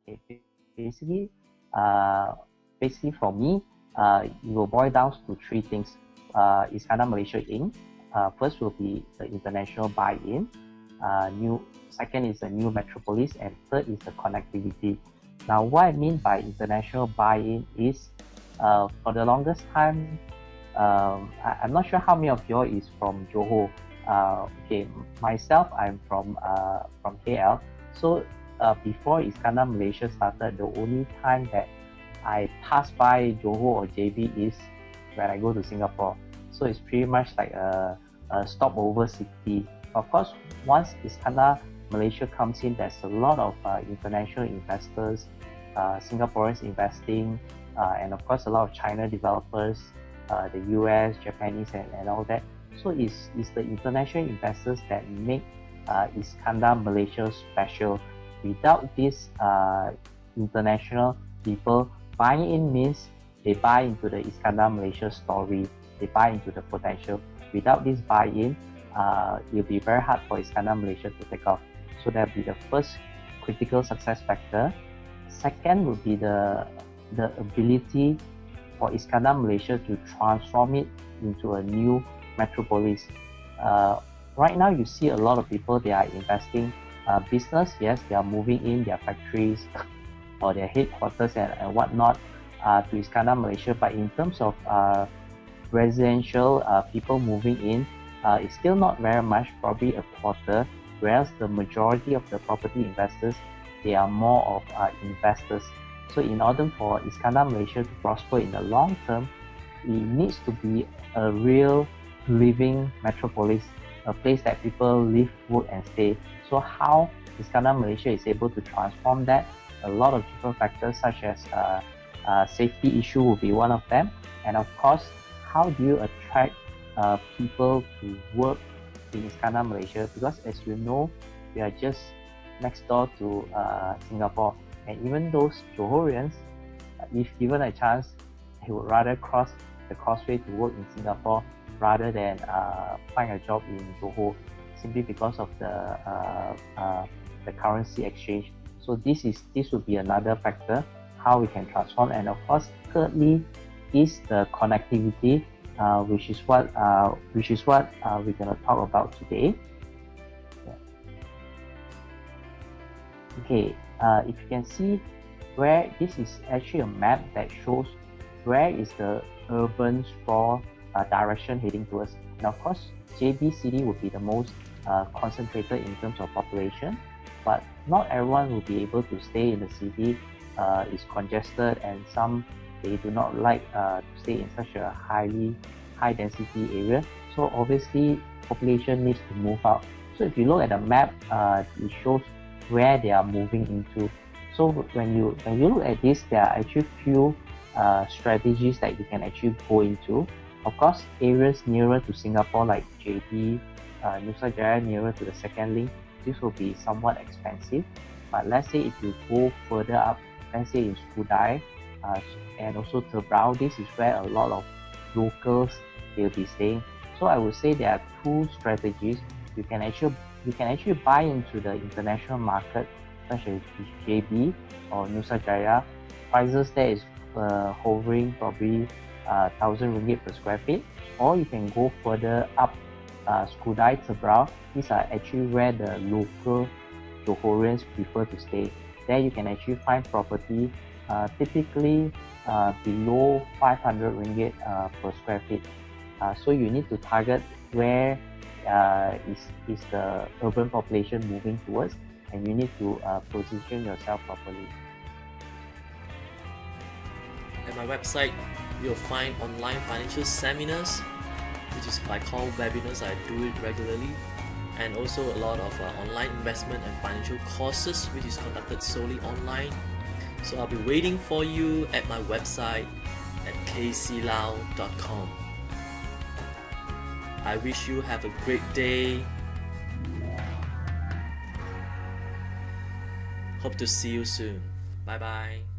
Okay, basically, for me, it will boil down to three things. Iskandar Malaysia Inc. First will be the international buy-in. Second is the new metropolis, and third is the connectivity. Now, what I mean by international buy-in is, for the longest time, I'm not sure how many of you all is from Johor. Okay, myself, I'm from KL. So before Iskandar Malaysia started, the only time that I pass by Johor or JB is when I go to Singapore. So it's pretty much like a stopover city. Of course, once Iskandar Malaysia comes in, there's a lot of international investors, Singaporeans investing, and of course a lot of China developers, the US, Japanese, and all that. So it's the international investors that make Iskandar Malaysia special. Without these international people, buying in means they buy into the Iskandar Malaysia story, they buy into the potential. Without this buy-in, it will be very hard for Iskandar Malaysia to take off. So that will be the first critical success factor. Second would be the ability for Iskandar Malaysia to transform it into a new metropolis. Right now, you see a lot of people, they are investing business. Yes, they are moving in their factories or their headquarters and whatnot to Iskandar Malaysia. But in terms of residential people moving in, it's still not very much, probably a quarter, whereas the majority of the property investors, they are more of investors. So in order for Iskandar Malaysia to prosper in the long term, it needs to be a real living metropolis, a place that people live, work and stay. So how Iskandar Malaysia is able to transform that? A lot of different factors, such as safety issue will be one of them, and of course, how do you attract people to work in Iskandar Malaysia? Because as you know, we are just next door to Singapore, and even those Johorians, if given a chance, they would rather cross the causeway to work in Singapore rather than find a job in Johor, simply because of the currency exchange. So this would be another factor how we can transform. And of course, thirdly is the connectivity, which is what we're going to talk about today. Okay, if you can see where this is actually a map that shows where is the urban sprawl direction heading towards. And of course, JB City would be the most concentrated in terms of population, but not everyone will be able to stay in the city. It's congested, and some they do not like to stay in such a high density area. So obviously, population needs to move out. So if you look at the map, it shows where they are moving into. So when you look at this, there are actually few strategies that you can actually go into. Of course, areas nearer to Singapore like JB, Nusa Jaya, nearer to the second link, this will be somewhat expensive. But let's say if you go further up, let's say in Skudai and also Tebrau, this is where a lot of locals will be staying. So I would say there are two strategies. You can actually buy into the international market, such as JB or Nusa Jaya. Prices there is hovering probably 1,000 ringgit per square feet, or you can go further up, Skudai, Tebrau. These are actually where the local Johorians prefer to stay. There you can actually find property typically below 500 ringgit per square feet. So you need to target where is the urban population moving towards, and you need to position yourself properly. At my website, you'll find online financial seminars, which is I call webinars. I do it regularly, and also a lot of online investment and financial courses, which is conducted solely online. So I'll be waiting for you at my website at KCLau.com. I wish you have a great day. Hope to see you soon. Bye bye.